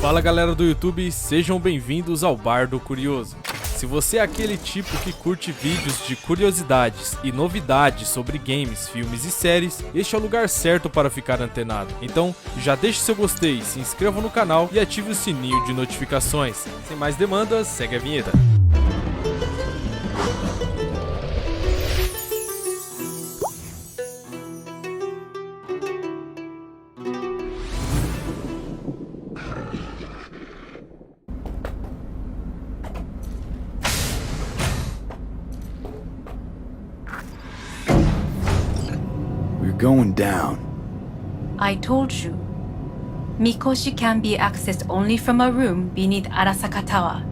Fala galera do YouTube, sejam bem-vindos ao Bar do Curioso. Se você é aquele tipo que curte vídeos de curiosidades e novidades sobre games, filmes e séries, este é o lugar certo para ficar antenado. Então, já deixe seu gostei, se inscreva no canal e ative o sininho de notificações. Sem mais demandas, segue a vinheta. Going down. I told you. Mikoshi can be accessed only from a room beneath Arasaka Tower.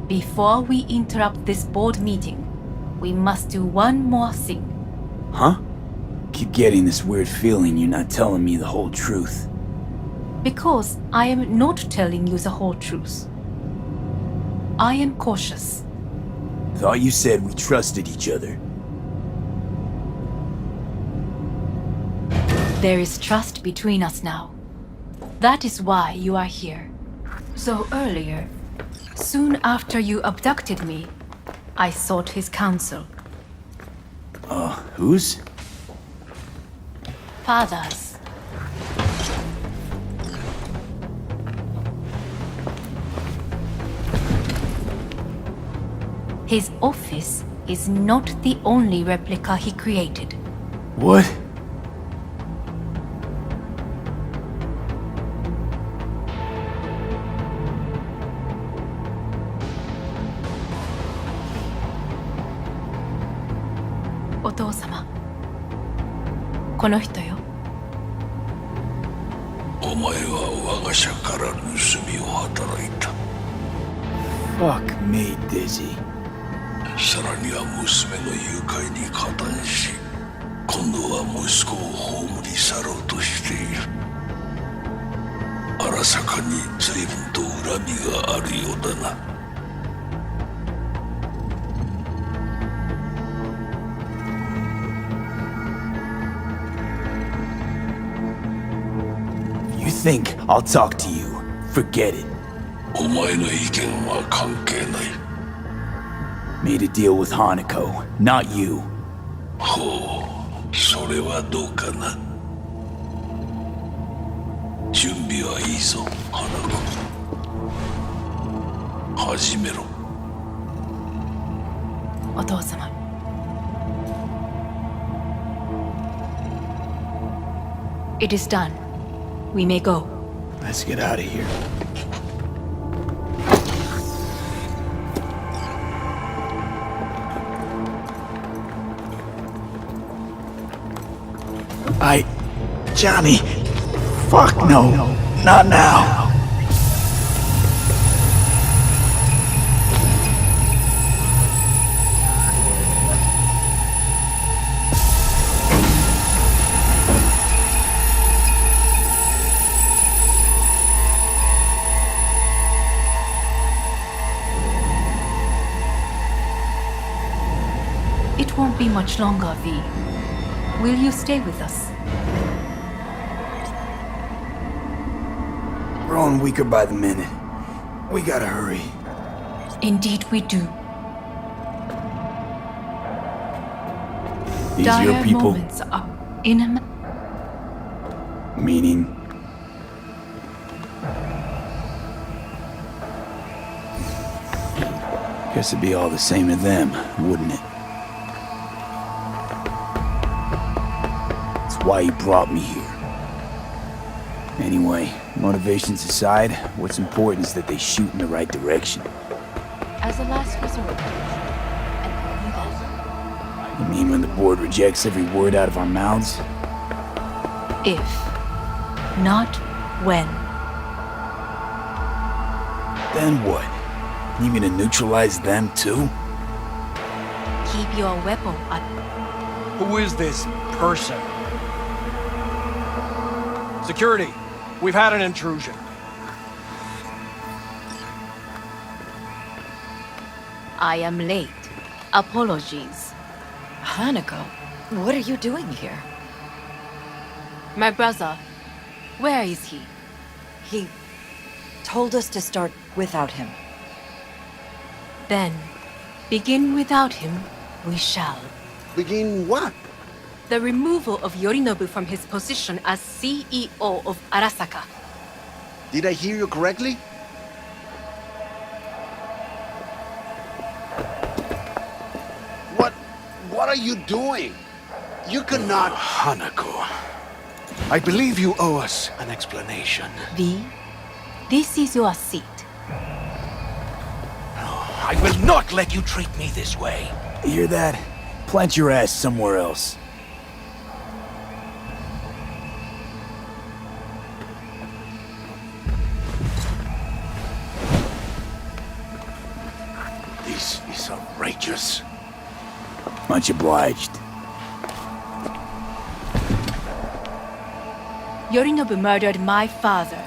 Before we interrupt this board meeting, we must do one more thing. Huh? Keep getting this weird feeling you're not telling me the whole truth. Because I am not telling you the whole truth. I am cautious. Thought you said we trusted each other. There is trust between us now. That is why you are here. So earlier, soon after you abducted me, I sought his counsel. Whose? Father's. His office is not the only replica he created. What? Otou-sama. この人よ。お前は我が社から盗みを働いた。 Fuck me, Dizzy. さらには娘の誘拐に加担し、今度は息子を葬り去ろうとしている。荒坂に随分と恨みがあるようだな。You think I'll talk to you? Forget it. お前の意見は関係ない。 Made a deal with Hanako, not you. ほう、それはどうかな。準備はいいぞ、花子。始めろ。お父様。It is done. We may go. Let's get out of here. Johnny. Fuck no. Not now. It won't be much longer, V. Will you stay with us? Growing weaker by the minute. We gotta hurry. Indeed we do. These Dire your people? moments are in. Meaning? Guess it'd be all the same to them, wouldn't it? That's why you brought me here. Anyway, motivations aside, what's important is that they shoot in the right direction. As a last resort. And only then. You mean when the board rejects every word out of our mouths? If. Not when. Then what? You mean to neutralize them too? Keep your weapon at. Who is this person? Security, we've had an intrusion. I am late. Apologies. Hanako, what are you doing here? My brother. Where is he? He told us to start without him. Then, begin without him, we shall. Begin what? The removal of Yorinobu from his position as CEO of Arasaka. Did I hear you correctly? What are you doing? You cannot... Hanako, I believe you owe us an explanation. This is your seat. I will not let you treat me this way. You hear that? Plant your ass somewhere else. This is outrageous. Much obliged. Yorinobu murdered my father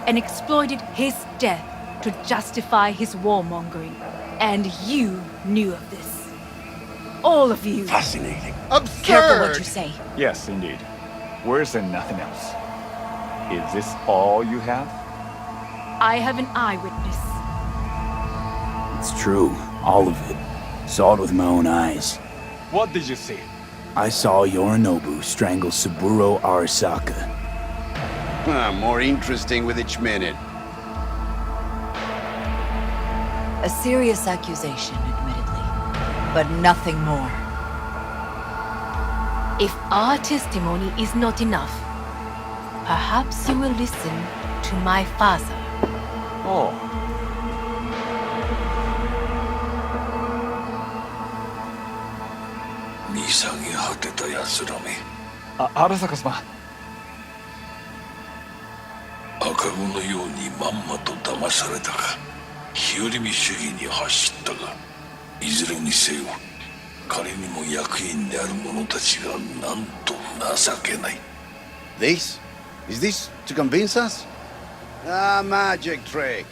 and exploited his death to justify his warmongering. And you knew of this. All of you. Fascinating. Absurd! Careful what you say. Yes, indeed. Where's there nothing else? Is this all you have? I have an eyewitness. It's true. All of it. Saw it with my own eyes. What did you see? I saw Yorinobu strangle Saburo Arasaka. More interesting with each minute. A serious accusation, admittedly, but nothing more. If our testimony is not enough, perhaps you will listen to my father. Oh. Arasaka-sama. 赤子のようにまんまと騙されたか、日和見主義に走ったが、いずれにせよ彼にも役員である者たちがなんと情けない。 This? Is this to convince us? Ah, magic trick.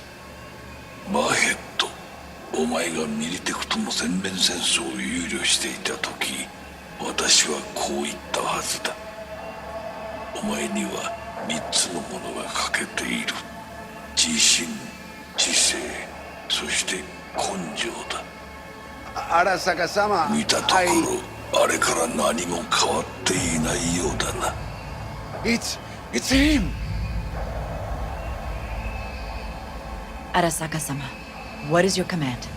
マーヘッド、お前がミリテクとの全面戦争を憂慮していた時、私はこう言ったはずだ。お前には3つのものが欠けている。自信、知性、そして根性だ。Arasaka-sama, 見たところ、あれから何も変わっていないようだな。It's him! Arasaka-sama, what is your command?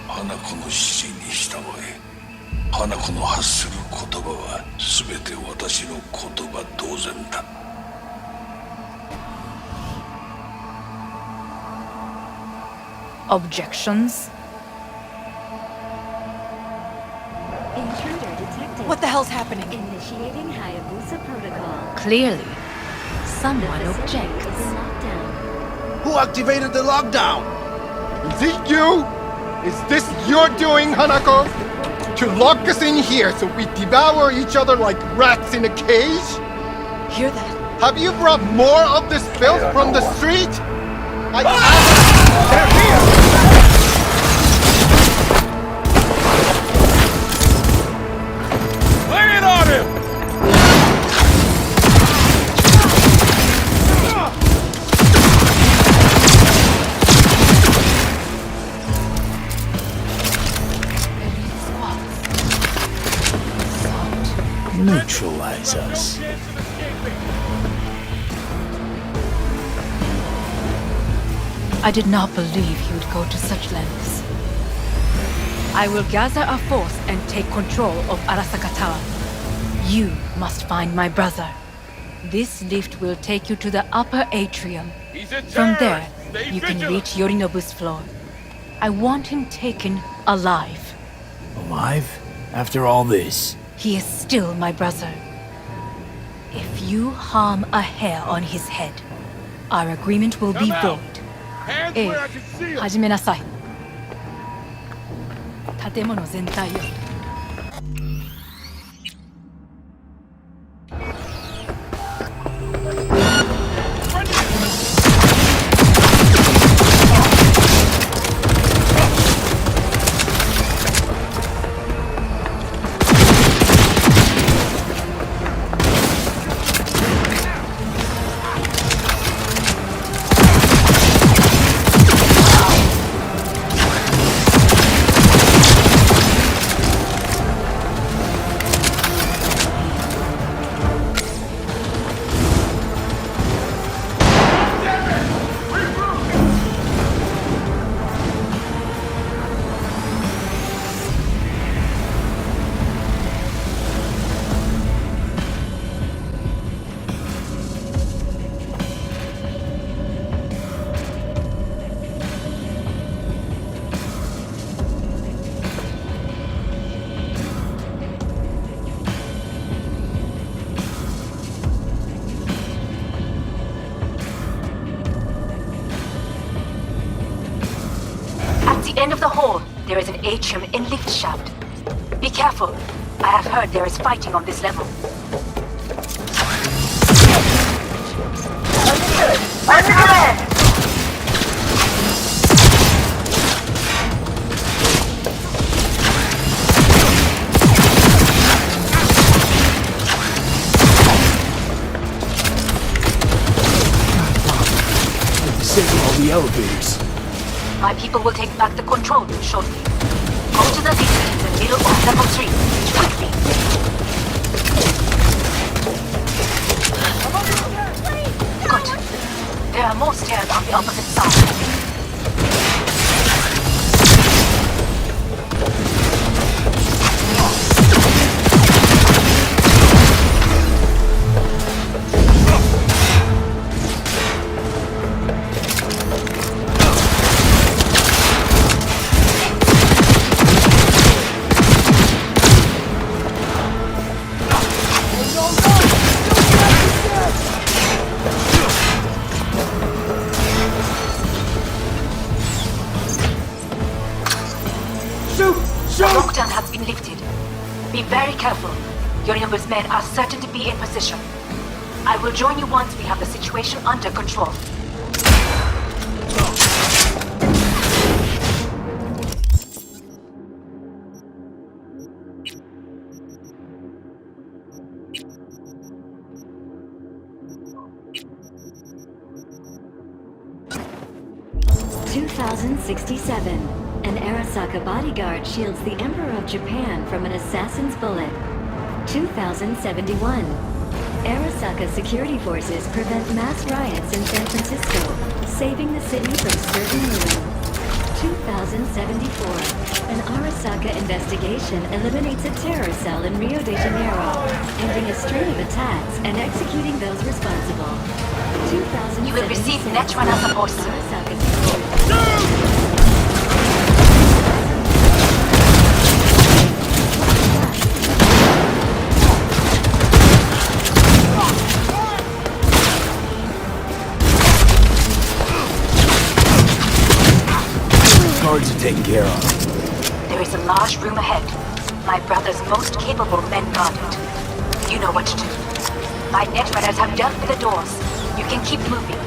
花子の指示に従え。花子の発する言葉は全て私の言葉同然だ。Objections? Intruder detected. What the hell's happening? Initiating Hayabusa protocol. Clearly, someone The facility objects. is in lockdown. who activated the lockdown? Is it you? Is this your doing, Hanako? To lock us in here so we devour each other like rats in a cage? Hear that? Have you brought more of this filth from the street? They're here! Lay it on him! Neutralize us. I did not believe he would go to such lengths. I will gather a force and take control of Arasaka Tower. You must find my brother. This lift will take you to the upper atrium. From there, you can reach Yorinobu's floor. I want him taken alive. Alive? After all this? He is still my brother. If you harm a hair on his head, our agreement will be void. 始めなさい。建物全体よ。end of the hall, there is an atrium and lift shaft. Be careful. I have heard there is fighting on this level. Under command! Disable all the elevators. My people will take back the control room shortly. Go to the lift in the middle of level 3. Quickly! Good. There are more stairs on the opposite side. 'Lockdown has been lifted. Be very careful. Your numbers men are certain to be in position. I will join you once we have the situation under control. An Arasaka bodyguard shields the Emperor of Japan from an assassin's bullet. 2071. Arasaka security forces prevent mass riots in San Francisco, saving the city from certain ruin. 2074. An Arasaka investigation eliminates a terror cell in Rio de Janeiro, ending a string of attacks and executing those responsible. 2076. You will receive Netrunner support. Arasaka Guards are taken care of. There is a large room ahead. My brother's most capable men guard it. You know what to do. My netrunners have dealt with the doors. You can keep moving.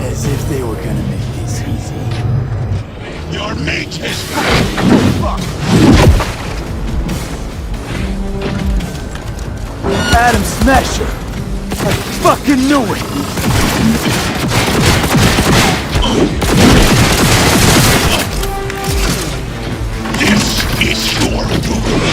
As if they were gonna make this easy. Your mate is... Adam Smasher! I fucking knew it! This is your doing.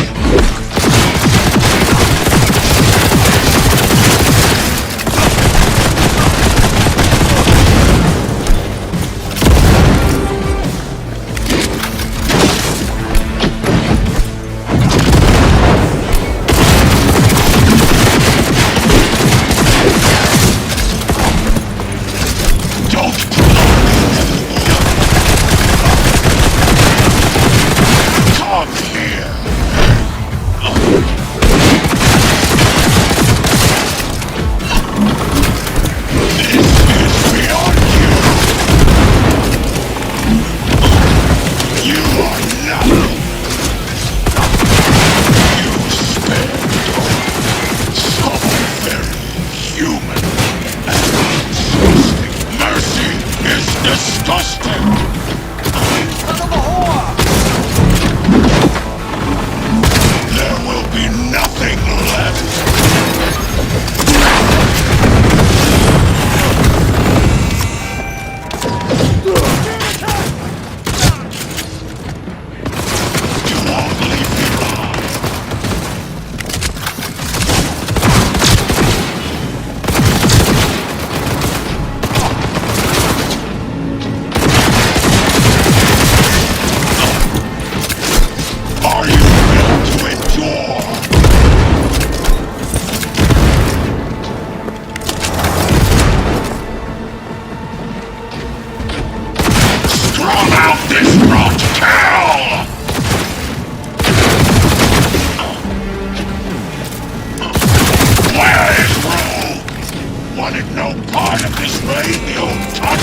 part of this raid you'll touch!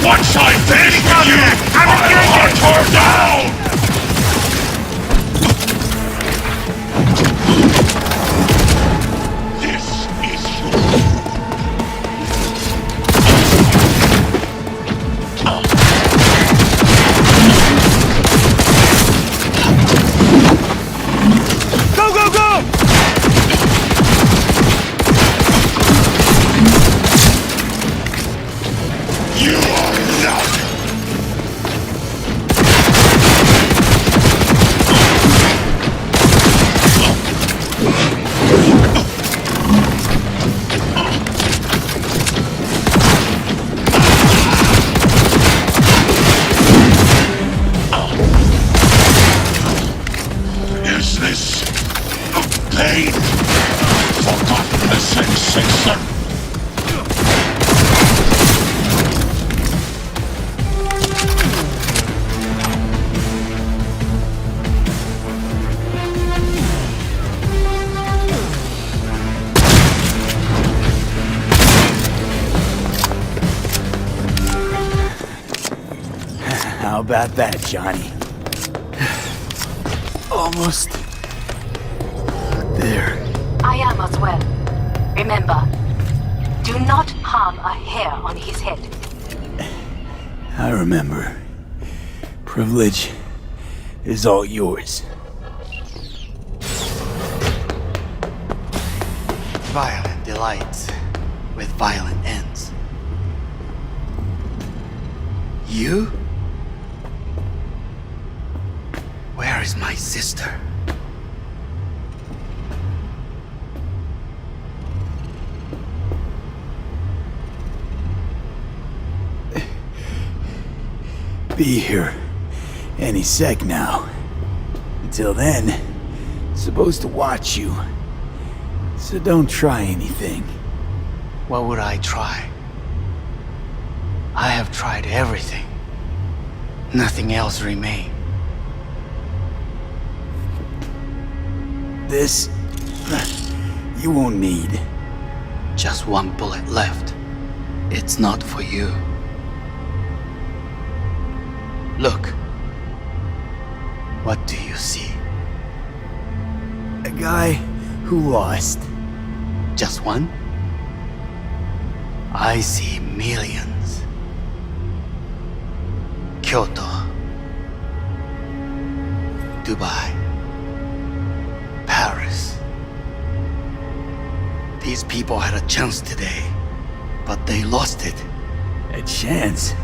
Once I finish with you, I'll hunt her down! This is Go, go, go! You are not! Is this pain? Forgotten the sensation? How about that, Johnny? Almost there. I am as well. Remember, do not harm a hair on his head. I remember. Privilege is all yours. Violent delights with violent ends. You? Where is my sister? Be here any sec now. Until then, supposed to watch you. So don't try anything. What would I try? I have tried everything. Nothing else remains. This you won't need. Just one bullet left. It's not for you. Look. What do you see? A guy who lost. Just one? I see millions. Kyoto. Dubai. Paris. These people had a chance today, but they lost it. A chance?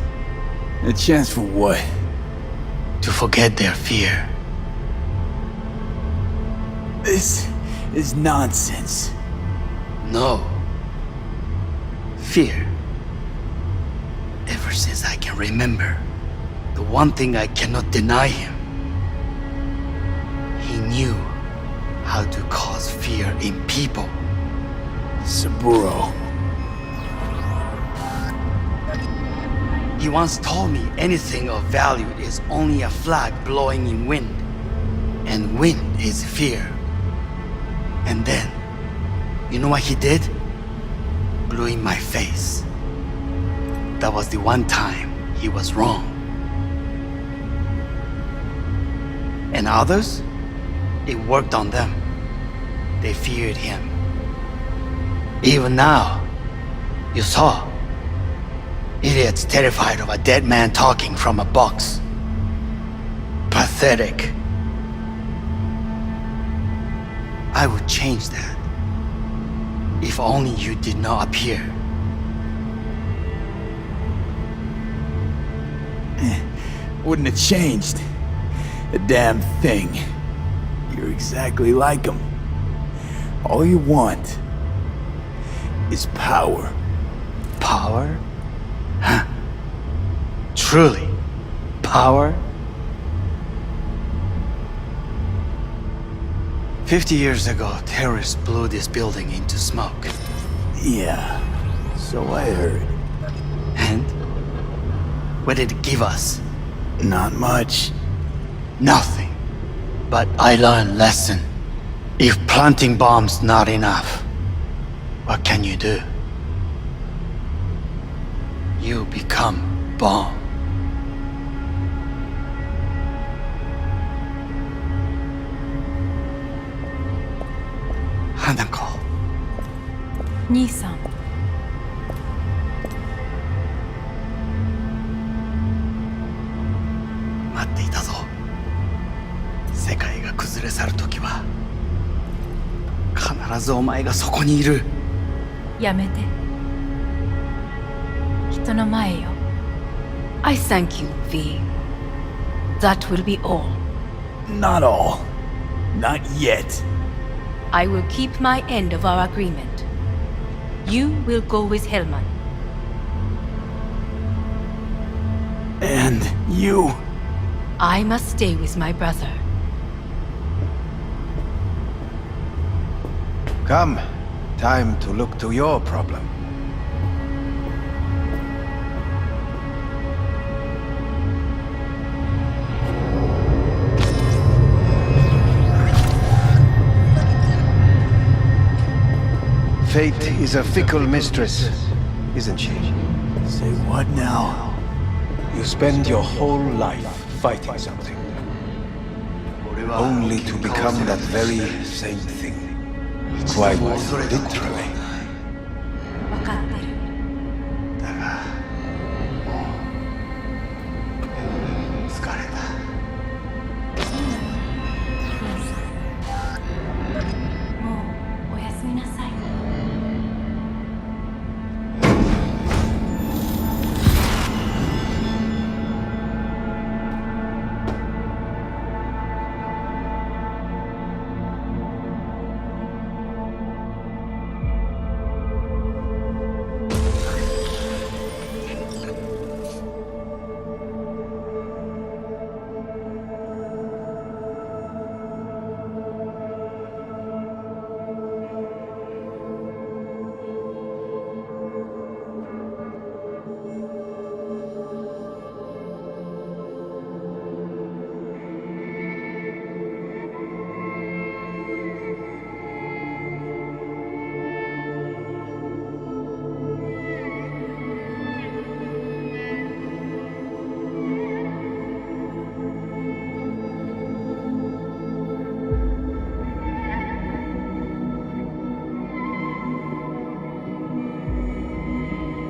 A chance for what? To forget their fear. This is nonsense. No. Fear. Ever since I can remember, the one thing I cannot deny him. He knew how to cause fear in people. Saburo. He once told me anything of value is only a flag blowing in wind. And wind is fear. And then, you know what he did? Blew in my face. That was the one time he was wrong. And others? It worked on them. They feared him. Even now, you saw. Idiots terrified of a dead man talking from a box. Pathetic. I would change that. If only you did not appear. Wouldn't have changed a damn thing. You're exactly like him. All you want is power. Power? Huh. Truly, power? 50 years ago, terrorists blew this building into smoke. Yeah, so I heard. And? What did it give us? Not much. Nothing. But I learned a lesson. If planting bombs not enough, what can you do? You become bomb. Hanako. 兄さん。待っていたぞ。世界が崩れ去るときは必ずお前がそこにいる。やめて。人の前よ。I thank you, V. That will be all. Not all. Not yet. I will keep my end of our agreement. You will go with Hellman. And you? I must stay with my brother. Come. Time to look to your problem. Fate is a fickle mistress, isn't she? Say what now? You spend your whole life fighting something, only to become that very same thing. Quite literally. 分かってる。疲れた。もうおやすみなさい。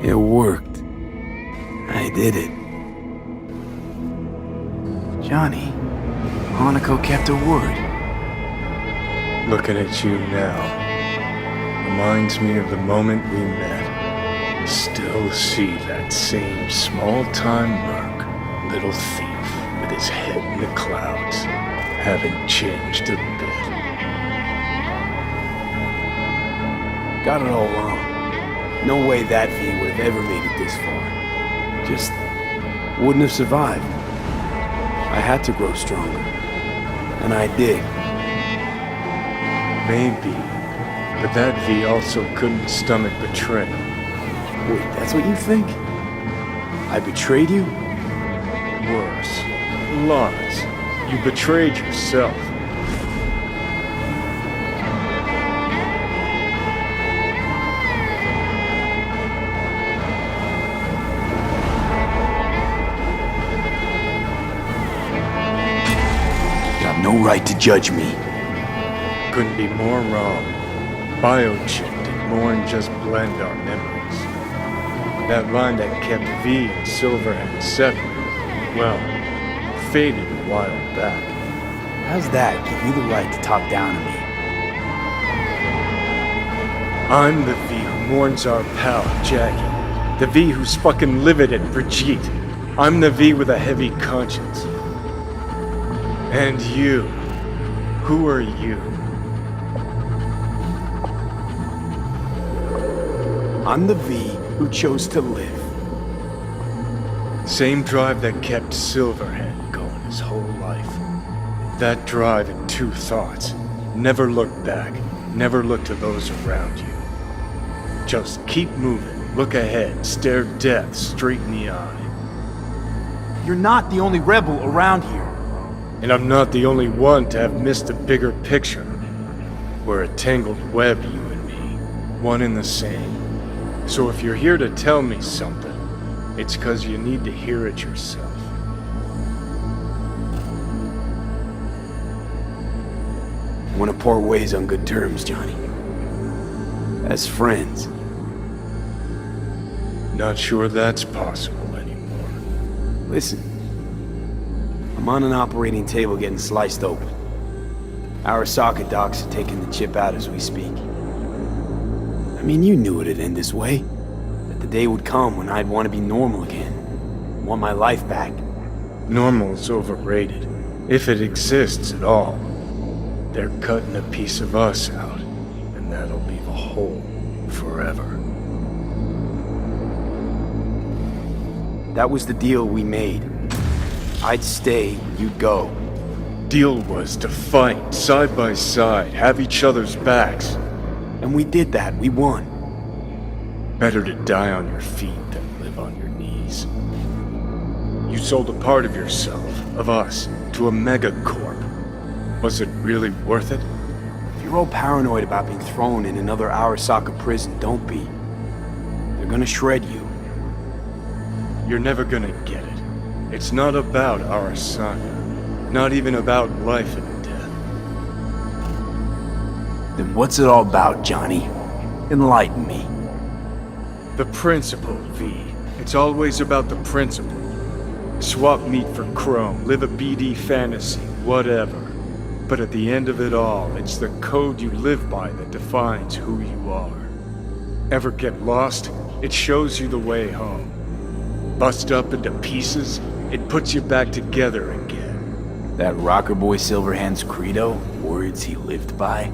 It worked. I did it. Johnny, Hanako kept her word. Looking at you now reminds me of the moment we met. Still see that same small-time merc, little thief with his head in the clouds. Haven't changed a bit. Got it all wrong. No way that V would have ever made it this far. Just wouldn't have survived. I had to grow stronger. And I did. Maybe. But that V also couldn't stomach betrayal. Wait, that's what you think? I betrayed you? Worse. Lies. You betrayed yourself. No right to judge me. Couldn't be more wrong. Biochip did more than just blend our memories. That line that kept V and Silverhand separate, well, faded a while back. How's that give you the right to talk down to me? I'm the V who mourns our pal, Jackie. The V who's fucking livid at Brigitte. I'm the V with a heavy conscience. And you, who are you? I'm the V who chose to live. Same drive that kept Silverhand going his whole life. That drive and two thoughts. Never look back, never look to those around you. Just keep moving, look ahead, stare death straight in the eye. You're not the only rebel around here. And I'm not the only one to have missed the bigger picture. We're a tangled web, you and me. One and the same. So if you're here to tell me something, It's 'cause you need to hear it yourself. Want to part ways on good terms, Johnny. As friends. Not sure that's possible anymore. Listen. I'm on an operating table getting sliced open. Arasaka docs are taking the chip out as we speak. I mean, you knew it'd end this way. That the day would come when I'd want to be normal again. Want my life back. Normal's overrated. If it exists at all. They're cutting a piece of us out, and that'll leave a hole forever. That was the deal we made. I'd stay, you'd go. Deal was to fight side by side, have each other's backs. And we did that, we won. Better to die on your feet than live on your knees. You sold a part of yourself, of us, to a megacorp. Was it really worth it? If you're all paranoid about being thrown in another Arasaka prison, don't be. They're gonna shred you. You're never gonna get it. It's not about Arasaka. Not even about life and death. Then what's it all about, Johnny? Enlighten me. The principle, V. It's always about the principle. Swap meat for chrome, live a BD fantasy, whatever. But at the end of it all, it's the code you live by that defines who you are. Ever get lost? It shows you the way home. Bust up into pieces, it puts you back together again. That rocker boy Silverhand's credo? Words he lived by?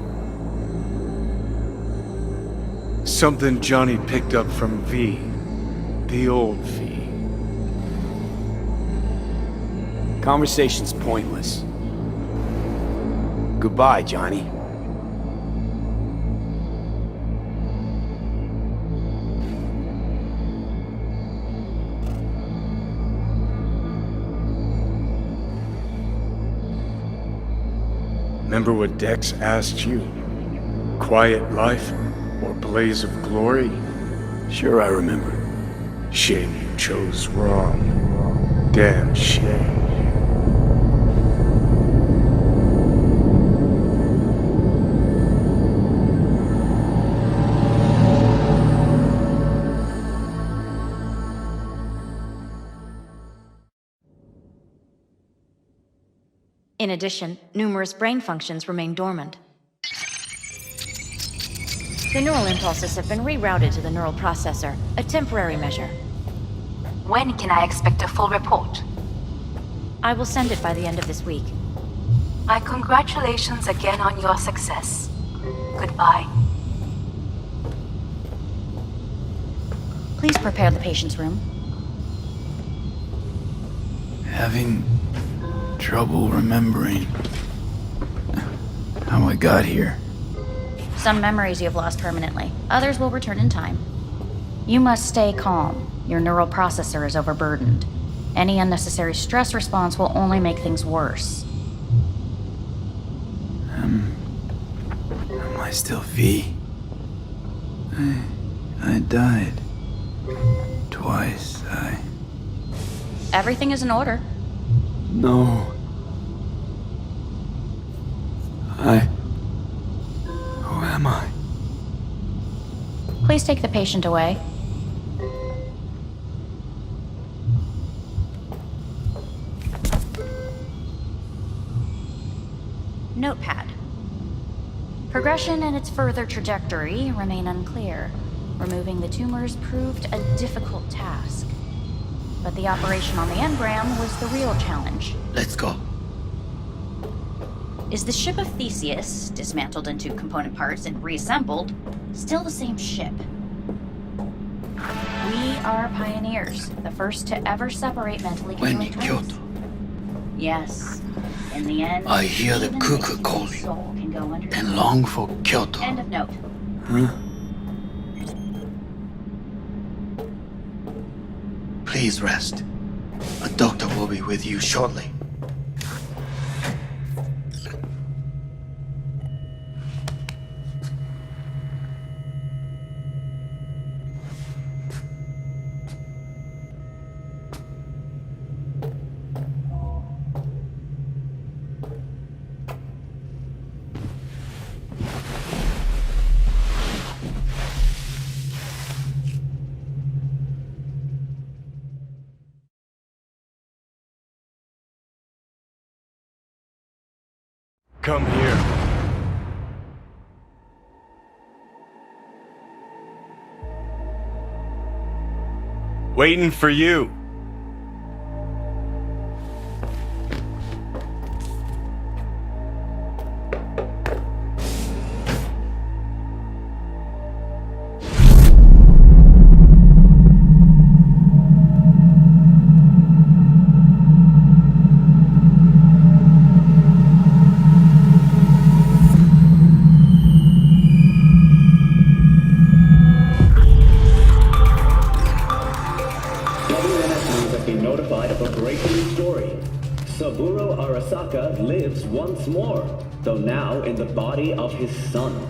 Something Johnny picked up from V. The old V. Conversation's pointless. Goodbye, Johnny. Remember what Dex asked you? Quiet life or blaze of glory? Sure I remember. Shame you chose wrong. Damn shame. In addition, numerous brain functions remain dormant. The neural impulses have been rerouted to the neural processor, a temporary measure. When can I expect a full report? I will send it by the end of this week. My congratulations again on your success. Goodbye. Please prepare the patient's room. Having trouble remembering how I got here. Some memories you have lost permanently. Others will return in time. You must stay calm. Your neural processor is overburdened. Any unnecessary stress response will only make things worse. Am I still V? I died. Twice, Everything is in order. No. Who am I? Please take the patient away. Notepad. Progression and its further trajectory remain unclear. Removing the tumors proved a difficult task. But the operation on the engram was the real challenge. Let's go. Is the ship of Theseus, dismantled into component parts and reassembled, still the same ship? We are pioneers, the first to ever separate mentally conjoined twins. Kyoto. Yes. In the end, I hear the even cuckoo the calling soul can go under. and long for Kyoto. End of note. Huh? Please rest. A doctor will be with you shortly. Come here. Waiting for you. Saburo Arasaka lives once more, though now in the body of his son.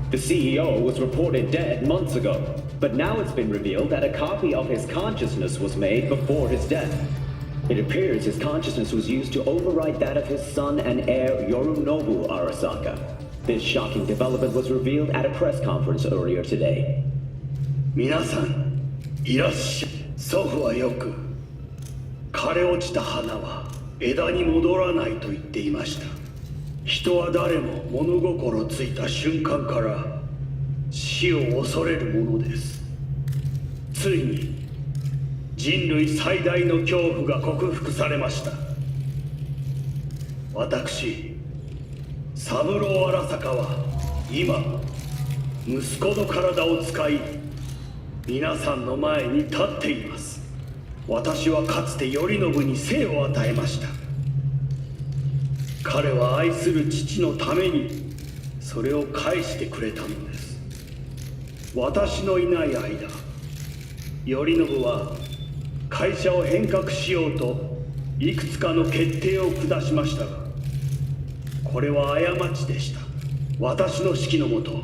The CEO was reported dead months ago, but now it's been revealed that a copy of his consciousness was made before his death. It appears his consciousness was used to override that of his son and heir Yorinobu Arasaka. This shocking development was revealed at a press conference earlier today. 皆さん、いらっしゃい。祖父はよく、枯れ落ちた花は枝に戻らないと言っていました。人は誰も物心ついた瞬間から死を恐れるものです。ついに人類最大の恐怖が克服されました。私、三郎荒坂は今、息子の体を使い、皆さんの前に立っています。私はかつて頼信に生を与えました。彼は愛する父のためにそれを返してくれたのです。私のいない間、頼信は会社を変革しようといくつかの決定を下しましたが、これは過ちでした。私の指揮のもと、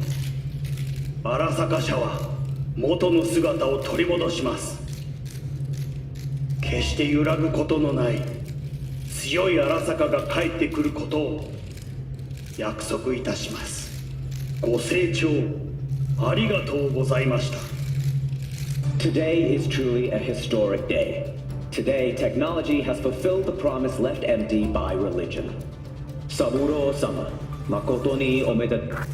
荒坂社は元の姿を取り戻します。決して揺らぐことのない強い荒坂が帰ってくることを約束いたします。ご清聴ありがとうございました。 Today is truly a historic day. Today, technology has fulfilled the promise left empty by religion. Saburo-sama, makoto ni omedetou.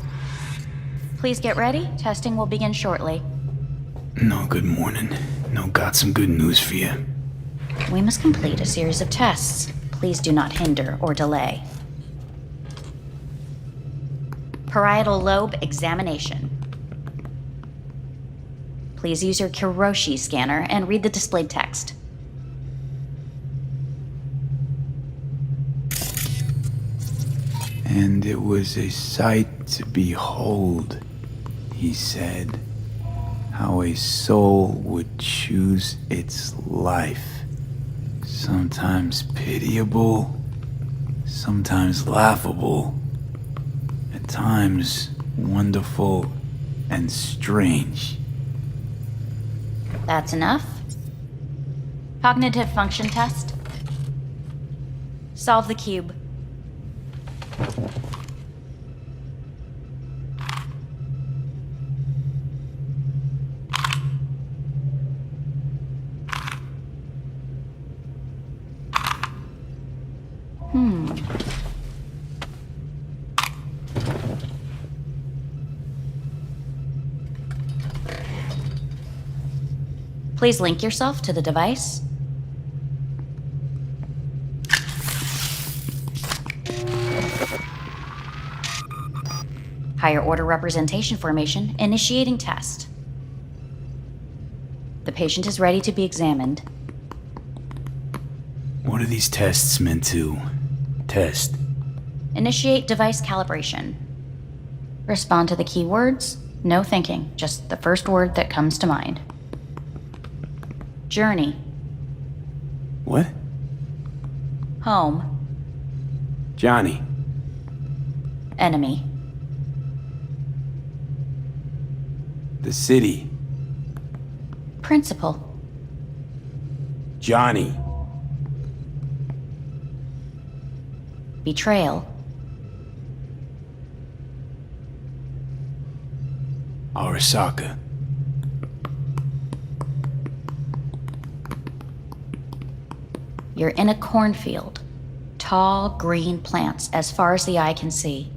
Please get ready. Testing will begin shortly. No, good morning. No, got some good news for you. We must complete a series of tests. Please do not hinder or delay. Parietal lobe examination. Please use your Kiroshi scanner and read the displayed text. And it was a sight to behold, he said, how a soul would choose its life. Sometimes pitiable, sometimes laughable, at times wonderful and strange. That's enough. Cognitive function test. Solve the cube. Please link yourself to the device. Higher order representation formation, initiating test. The patient is ready to be examined. What are these tests meant to test? Initiate device calibration. Respond to the keywords. No thinking, just the first word that comes to mind. Journey. What? Home. Johnny. Enemy. The city. Principal. Johnny. Betrayal. Arasaka. You're in a cornfield. tall, green plants as far as the eye can see.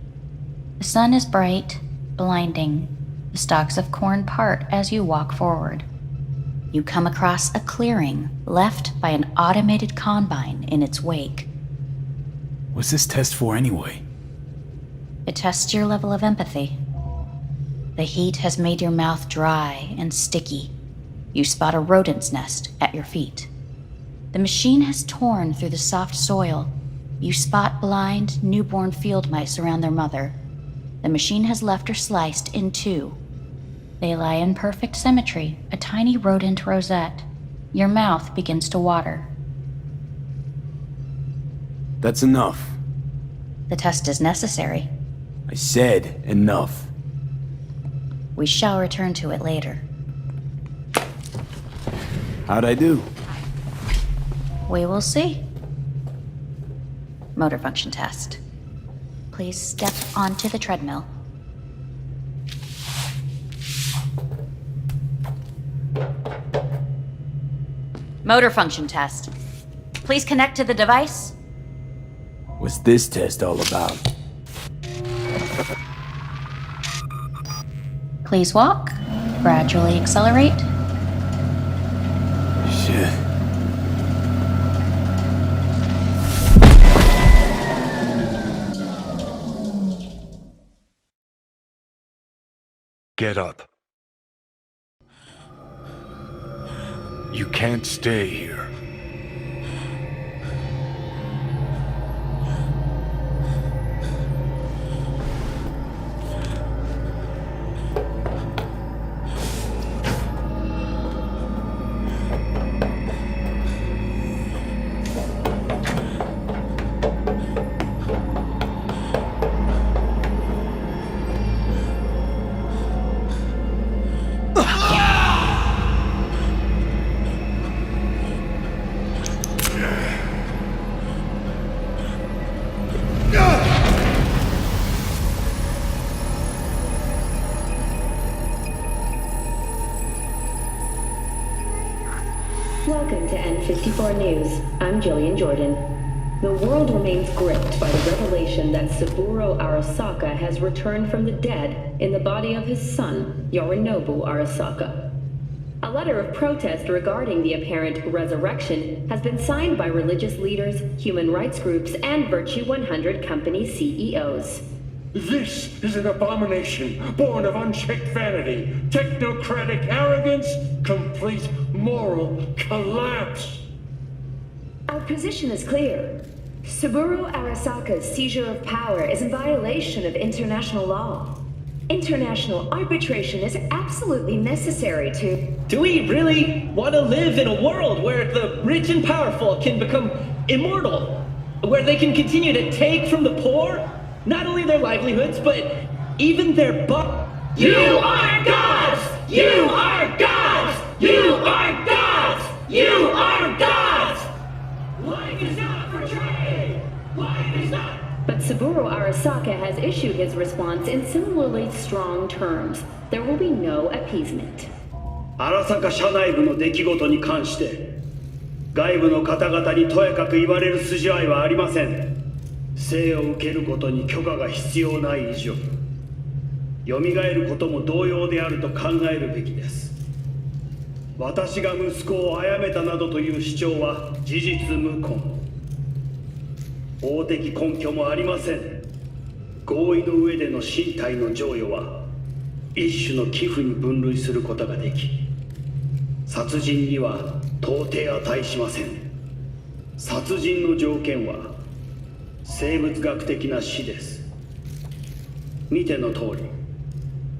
The sun is bright, blinding. The stalks of corn part as you walk forward. You come across a clearing left by an automated combine in its wake. What's this test for anyway? It tests your level of empathy. The heat has made your mouth dry and sticky. You spot a rodent's nest at your feet. The machine has torn through the soft soil. You spot blind, newborn field mice around their mother. The machine has left her sliced in two. They lie in perfect symmetry, a tiny rodent rosette. Your mouth begins to water. That's enough. The test is necessary. I said enough. We shall return to it later. How'd I do? We will see. Motor function test. Please step onto the treadmill. Motor function test. Please connect to the device. What's this test all about? Please walk. Gradually accelerate. Shit. Get up. You can't stay here. Welcome to N54 News. I'm Jillian Jordan. The world remains gripped by the revelation that Saburo Arasaka has returned from the dead in the body of his son, Yorinobu Arasaka. A letter of protest regarding the apparent resurrection has been signed by religious leaders, human rights groups, and Virtue 100 company CEOs. This is an abomination born of unchecked vanity, technocratic arrogance, complete moral collapse. Our position is clear. Saburo Arasaka's seizure of power is in violation of international law. International arbitration is absolutely necessary to... Do we really want to live in a world where the rich and powerful can become immortal? Where they can continue to take from the poor? Not only their livelihoods, but even their You are gods! You are gods! You are gods! You are gods! Life is not for trade! Life is not... But Saburo Arasaka has issued his response in similarly strong terms. There will be no appeasement. 荒坂社内部の出来事に関して外部の方々にとやかく言われる筋合いはありません。生を受けることに許可が必要ない以上、蘇ることも同様であると考えるべきです。私が息子を殺めたなどという主張は事実無根。法的根拠もありません。合意の上での身体の贈与は一種の寄付に分類することができ、殺人には到底値しません。殺人の条件は生物学的な死です。見ての通り、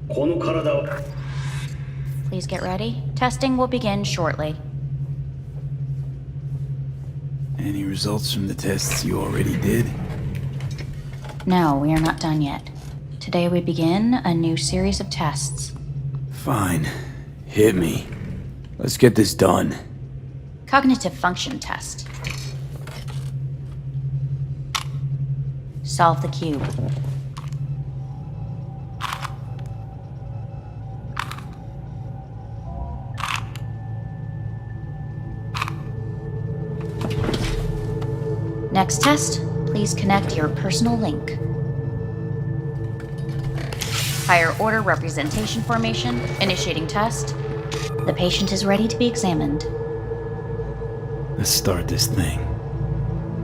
この体を。Please get ready. Testing will begin shortly. Any results from the tests you already did? No, we are not done yet. Today we begin a new series of tests. Fine. Hit me. Let's get this done. Cognitive function test. Solve the cube. Next test, Please connect your personal link. Higher order representation formation. Initiating test. The patient is ready to be examined. Let's start this thing.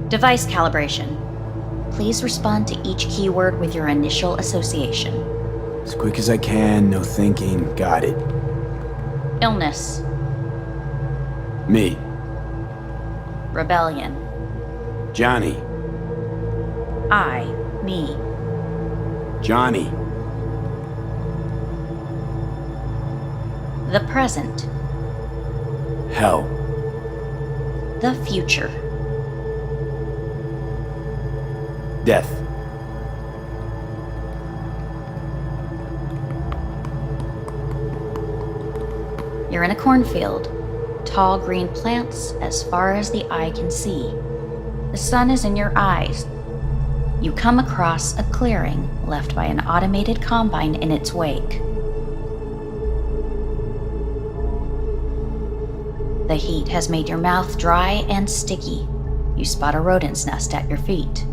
Device calibration. Please respond to each keyword with your initial association. As quick as I can, no thinking. Got it. Illness. Me. Rebellion. Johnny. Me. Johnny. The present. Hell. The future. Death. You're in a cornfield. Tall green plants as far as the eye can see. The sun is in your eyes. You come across a clearing left by an automated combine in its wake. The heat has made your mouth dry and sticky. You spot a rodent's nest at your feet.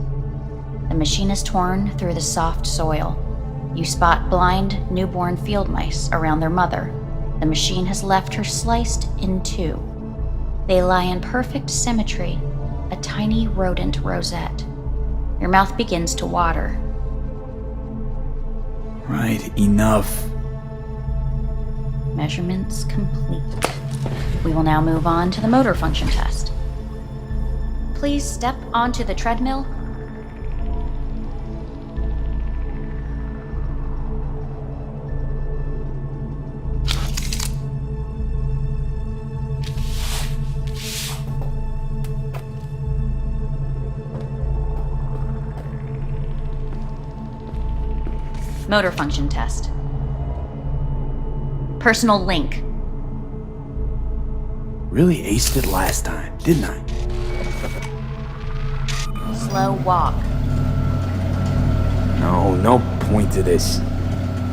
The machine is torn through the soft soil. You spot blind, newborn field mice around their mother. The machine has left her sliced in two. They lie in perfect symmetry, a tiny rodent rosette. Your mouth begins to water. Right, enough. Measurements complete. We will now move on to the motor function test. Please step onto the treadmill. Motor function test. Personal link. Really aced it last time, didn't I? Slow walk. No point to this.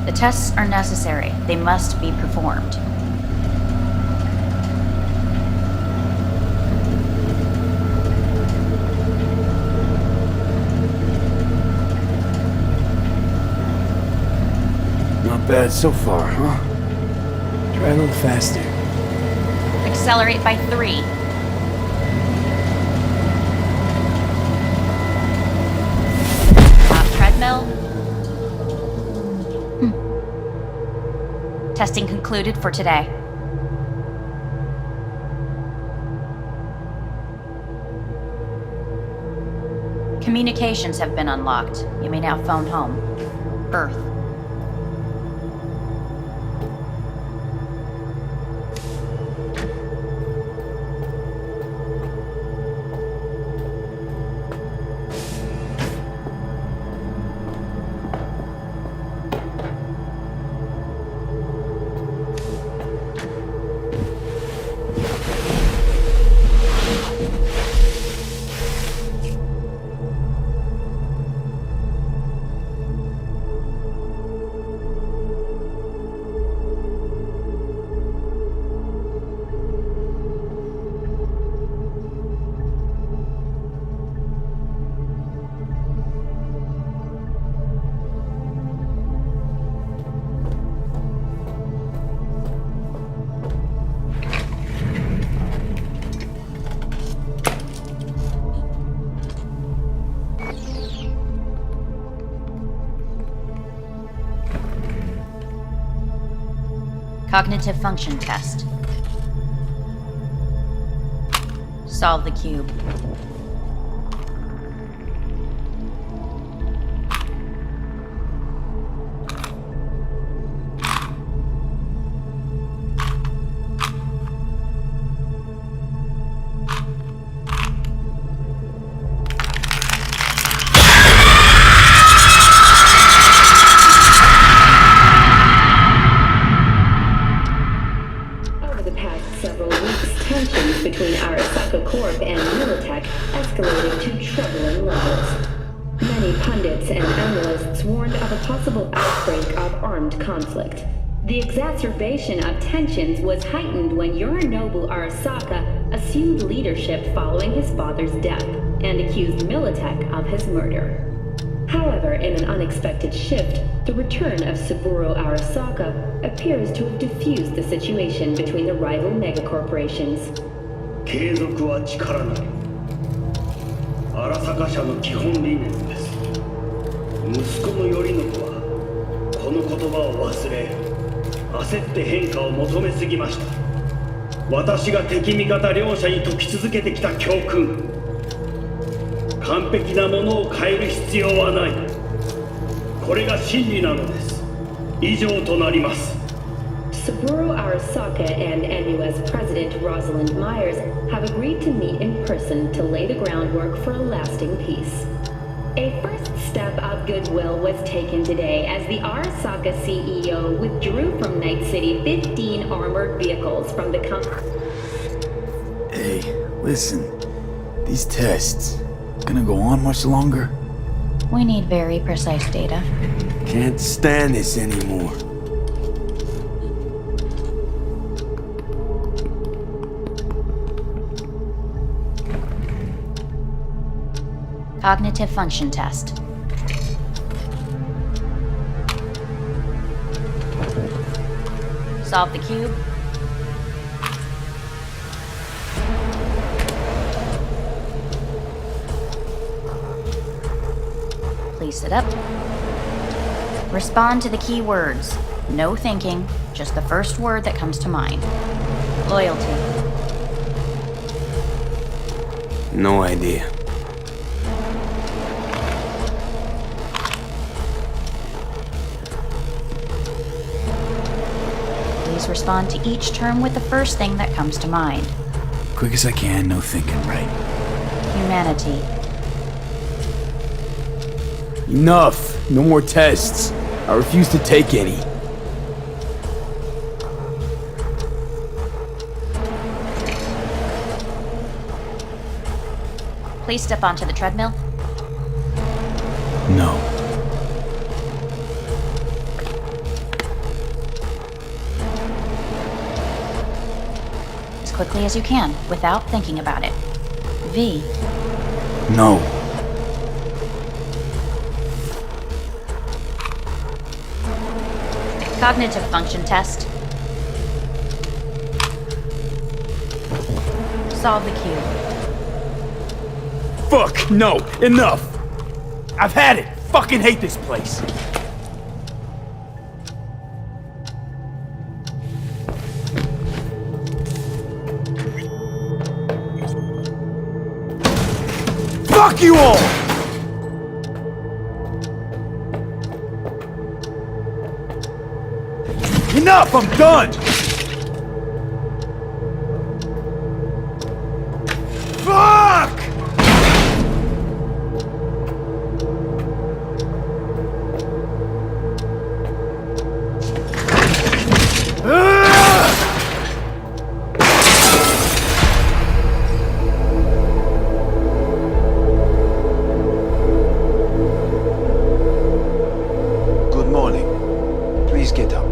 The tests are necessary. They must be performed. Not bad so far, huh? Try a little faster. Accelerate by 3. Stop treadmill. Testing concluded for today. Communications have been unlocked. You may now phone home. Earth. Cognitive function test. Solve the cube. Between Arasaka Corp and Militech escalated to troubling levels. Many pundits and analysts warned of a possible outbreak of armed conflict. The exacerbation of tensions was heightened when Yorinobu Arasaka assumed leadership following his father's death. and accused Militech of his murder. However, in an unexpected shift, the return of Saburo Arasaka appears to have diffused the situation between the rival megacorporations. 継続は力なり。荒坂社の基本理念です。息子の頼信はこの言葉を忘れ、焦って変化を求めすぎました。私が敵味方両者に説き続けてきた教訓。完璧なものを変える必要はない。これが真理なのです。以上となります。Saburo Arasaka and NUS President Rosalind Myers have agreed to meet in person to lay the groundwork for a lasting peace. A first step of goodwill was taken today as the Arasaka CEO withdrew from Night City 15 armored vehicles from the company. Hey, listen. These tests gonna go on much longer? We need very precise data. Can't stand this anymore. Cognitive function test. Solve the cube. Please sit up. Respond to the key words. No thinking, just the first word that comes to mind. Loyalty. No idea. Please respond to each term with the first thing that comes to mind. Quick as I can, no thinking, right? Humanity. Enough! No more tests. I refuse to take any. Please step onto the treadmill. No. As quickly as you can, without thinking about it. V. No. Cognitive function test. Solve the cube. Fuck! No! Enough! I've had it! Fucking hate this place! Fuck you all! Enough! I'm done! Fuck! Good morning. Please get up.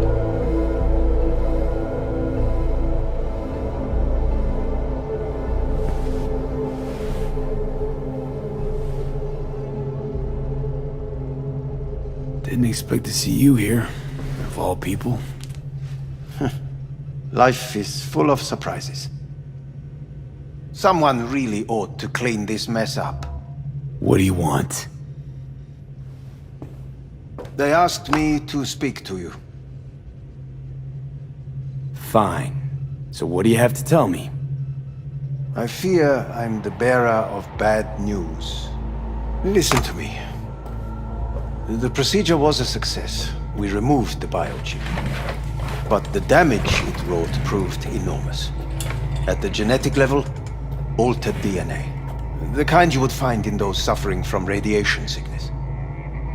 Didn't expect to see you here, of all people. Life is full of surprises. Someone really ought to clean this mess up. What do you want? They asked me to speak to you. Fine. So what do you have to tell me? I fear I'm the bearer of bad news. Listen to me. The procedure was a success. We removed the biochip. But the damage it wrought proved enormous. At the genetic level, altered DNA. The kind you would find in those suffering from radiation sickness.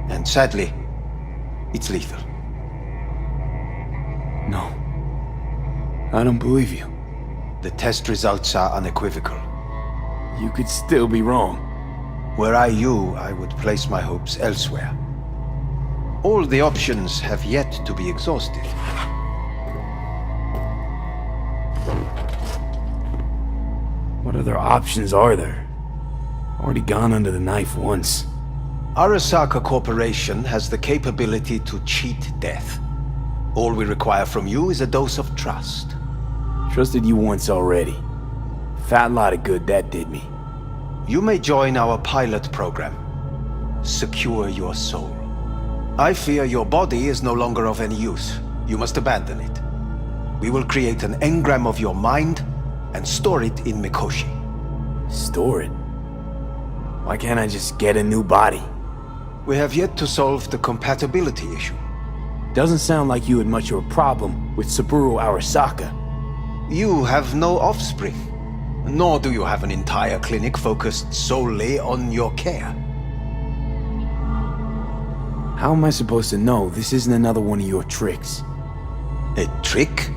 And sadly, it's lethal. No. I don't believe you. The test results are unequivocal. You could still be wrong. Were I you, I would place my hopes elsewhere. All the options have yet to be exhausted. What other options are there? Already gone under the knife once. Arasaka Corporation has the capability to cheat death. All we require from you is a dose of trust. Trusted you once already. Fat lot of good that did me. You may join our pilot program. Secure your soul. I fear your body is no longer of any use. You must abandon it. We will create an engram of your mind and store it in Mikoshi. Store it? Why can't I just get a new body? We have yet to solve the compatibility issue. Doesn't sound like you had much of a problem with Saburo Arasaka. You have no offspring, nor do you have an entire clinic focused solely on your care. How am I supposed to know this isn't another one of your tricks? A trick?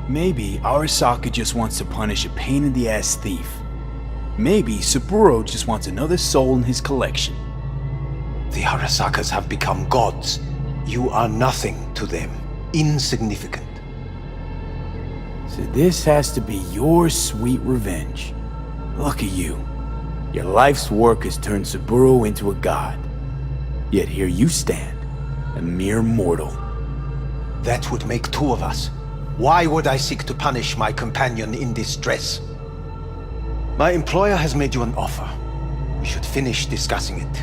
Maybe Arasaka just wants to punish a pain-in-the-ass thief. Maybe Saburo just wants another soul in his collection. The Arasakas have become gods. You are nothing to them. Insignificant. So this has to be your sweet revenge. Look at you. Your life's work has turned Saburo into a god. Yet here you stand, a mere mortal. That would make two of us. Why would I seek to punish my companion in distress? My employer has made you an offer. We should finish discussing it.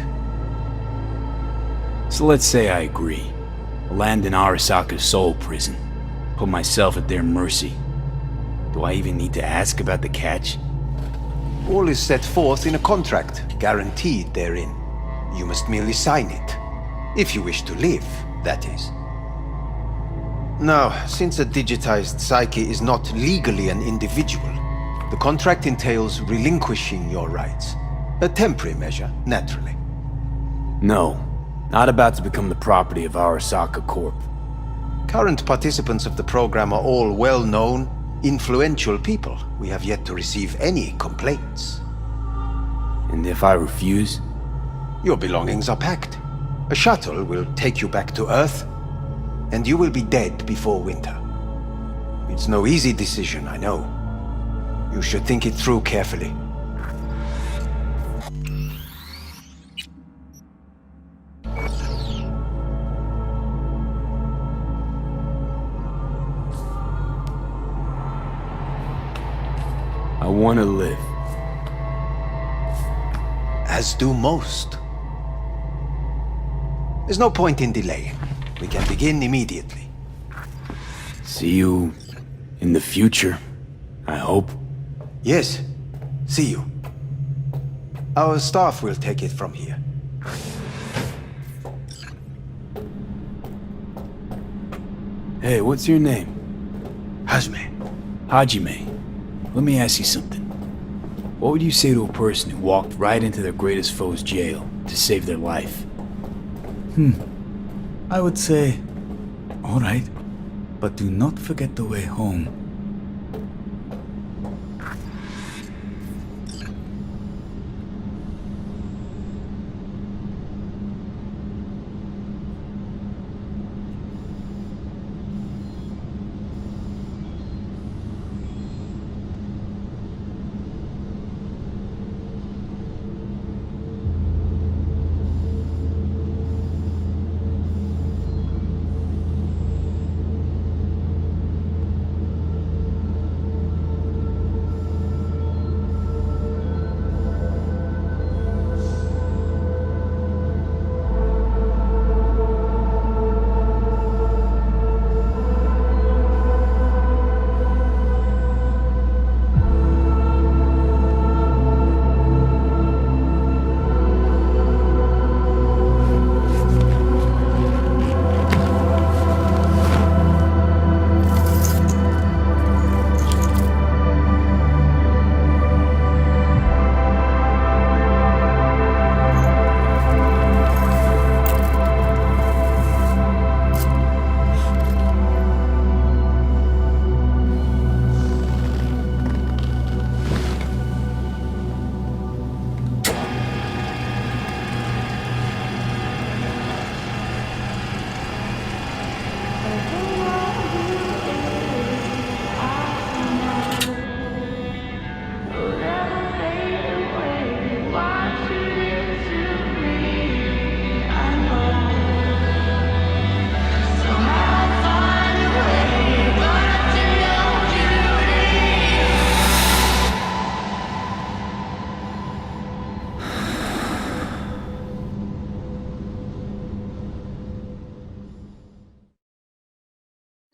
So let's say I agree. Land in Arasaka's soul prison. Put myself at their mercy. Do I even need to ask about the catch? All is set forth in a contract, guaranteed therein. You must merely sign it. If you wish to live, that is. Now, since a digitized psyche is not legally an individual, the contract entails relinquishing your rights. A temporary measure, naturally. No, not about to become the property of Arasaka Corp. Current participants of the program are all well-known, influential people. We have yet to receive any complaints. And if I refuse? Your belongings are packed. A shuttle will take you back to Earth, and you will be dead before winter. It's no easy decision, I know. You should think it through carefully. I want to live. As do most. There's no point in delaying. We can begin immediately. See you in the future, I hope. Yes, see you. Our staff will take it from here. Hey, what's your name? Hajime. Hajime. Let me ask you something. What would you say to a person who walked right into their greatest foe's jail to save their life? I would say, all right, but do not forget the way home.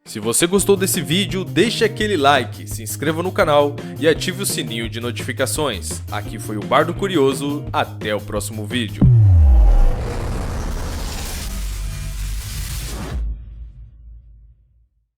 Se você gostou desse vídeo, deixe aquele like, se inscreva no canal e ative o sininho de notificações. Aqui foi o Bardo Curioso, até o próximo vídeo.